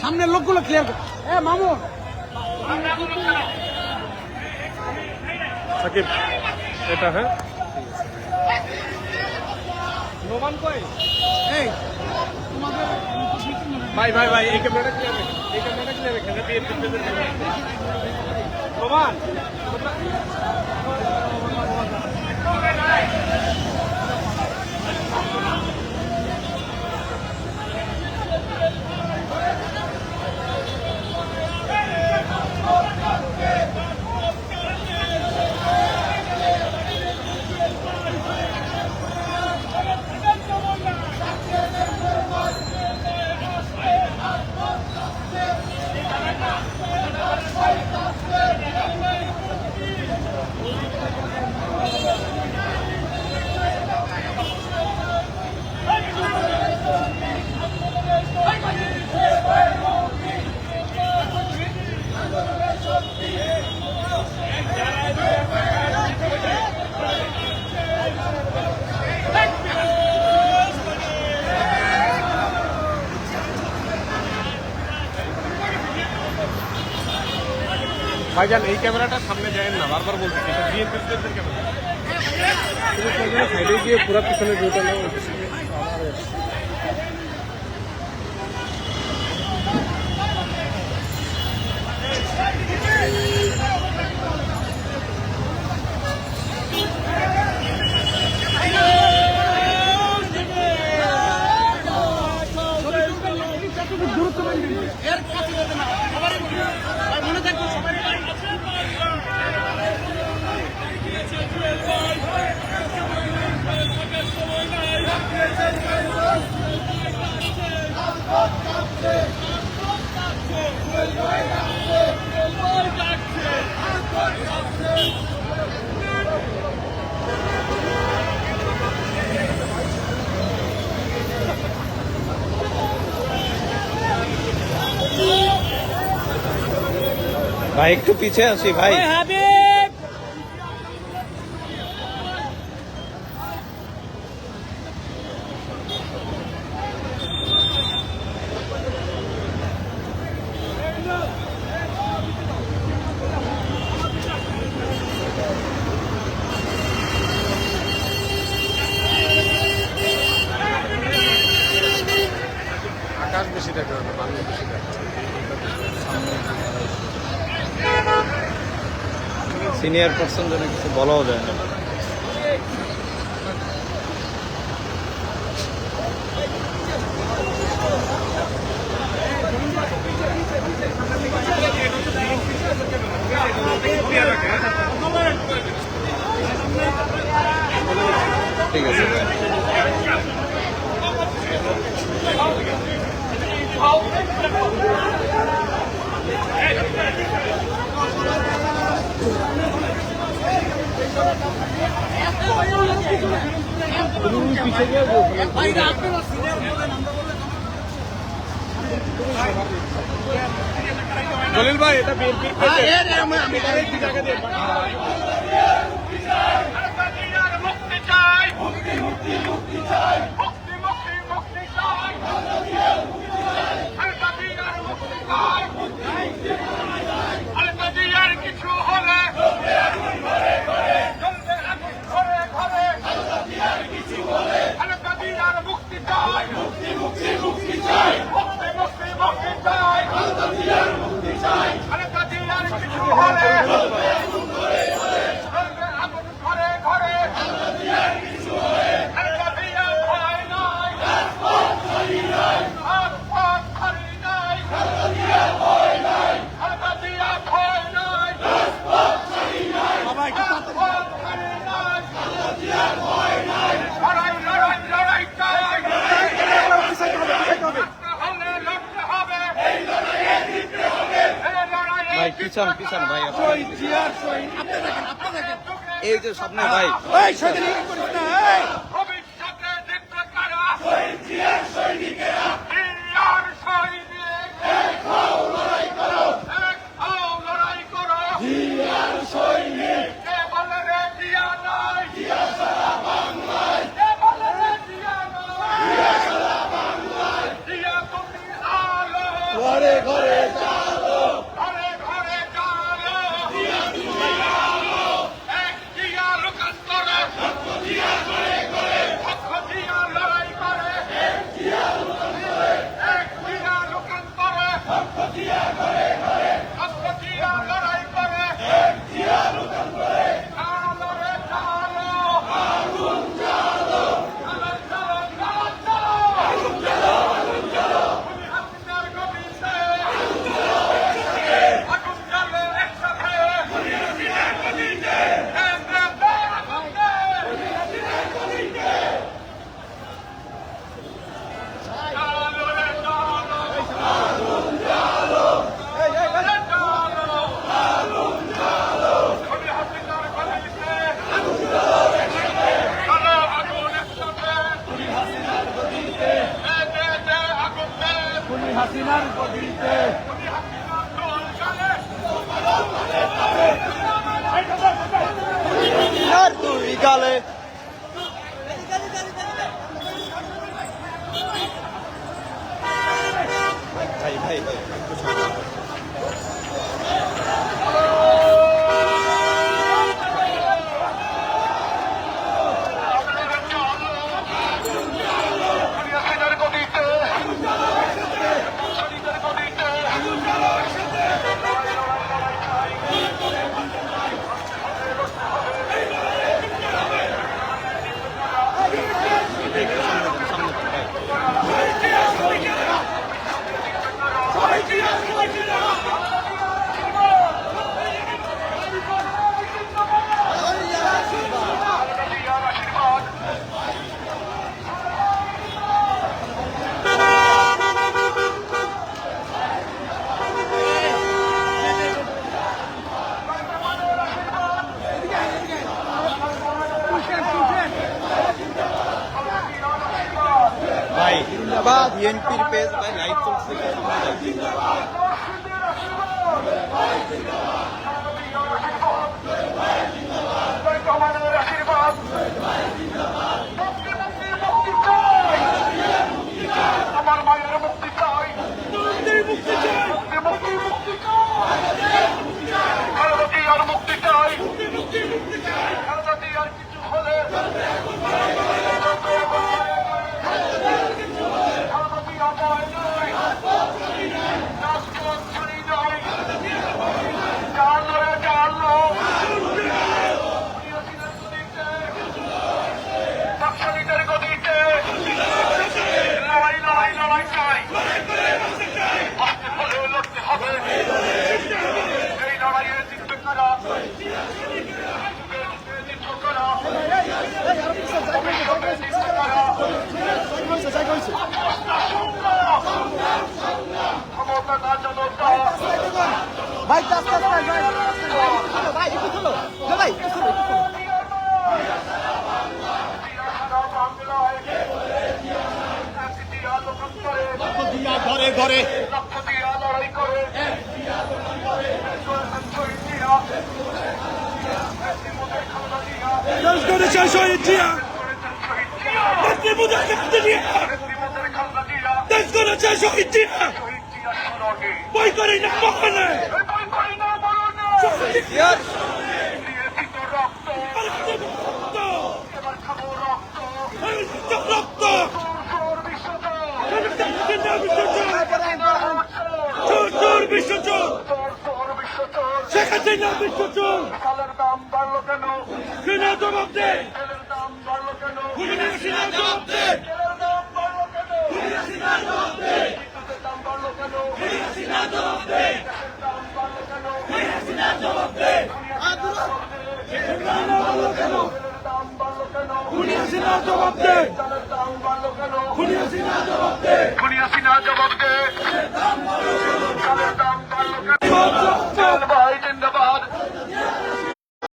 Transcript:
সামনের লোকগুলো ক্লিয়ার কর। মামুন সাকিব এটা হ্যাঁ নোমান কই এই তোমাদের ভাই ভাই ভাই এই ক্যামেরাটা ক্লিয়ার রেখে এই ক্যামেরাটা ক্লিয়ার রেখে না বিএনপি প্রেসিডেন্ট নোমান ভাইজান এই ক্যামেরাটা সামনে যায় না বারবার বলতেছি এটা বিএনপি প্রেসিডেন্টের ক্যামেরা তুমি সাইডে গিয়ে পুরো পিছনে ভিউটা নাও এর কাছে যেতে না সবারই মনে থাকবে সবারই ভাই একটু পিছে আসি ভাই আকাশ বেশি দেখা যাবে বাংলা বেশি দেখা সিনিয়র পার্সন জন্য কিছু বলাও যায় না ঠিক আছে পিছিয়ে গিয়ে জলিল ভাই এটা বিএনপির কিছু হলে মুক্তি চাই মুক্তি মুক্তি মুক্তি চাই মুক্তি মুক্তি মুক্তি চাই মুক্তি চাই কিছু হলে আগুন ঘরে ঘরে কিছু হলে ভয় নাই ভয় নাই ভয় নাই লড়াই চাই ভাই পিছন পিছন ভাই এই যে সামনে ভাই ভবিষ্যতে দেখবে কারা সৈনিকেরা লড়াই করো লড়াই করো সৈনিক কে বলে রে দিয়া নাই দিয়া সারা বাংলায় কে বলে রে দিয়া নাই হাসিনার গদিতে আর তুই গালে ভাই ভাই ভাই ভাই বিএনপির পেজ ভাই লাইভ চলছে আমার মায়ের মুক্তি চাই, মুক্তি চাই, মুক্তি চাই, আর মুক্তি চাই, আর কিছু হলে ভাই আস্তে আস্তে ভাই একটু চলো ভাই একটু চলো ঘরে ঘরে Let's go to Chashaya! Let's go to Chashaya! Boy, got it now, Mohana! সেখানে না বিশ্বচল সালের দাম বাড়লো কেন কিনা জবাব দে তেলের দাম বাড়লো কেন হুইনা জবাব দে তেলের দাম বাড়লো কেন হুইনা জবাব দে বিদ্যুতের দাম বাড়লো কেন হুইনা জবাব দে গ্যাসের দাম বাড়লো কেন হুইনা জবাব দে তেলের দাম বাড়লো কেন হুইনা জবাব দে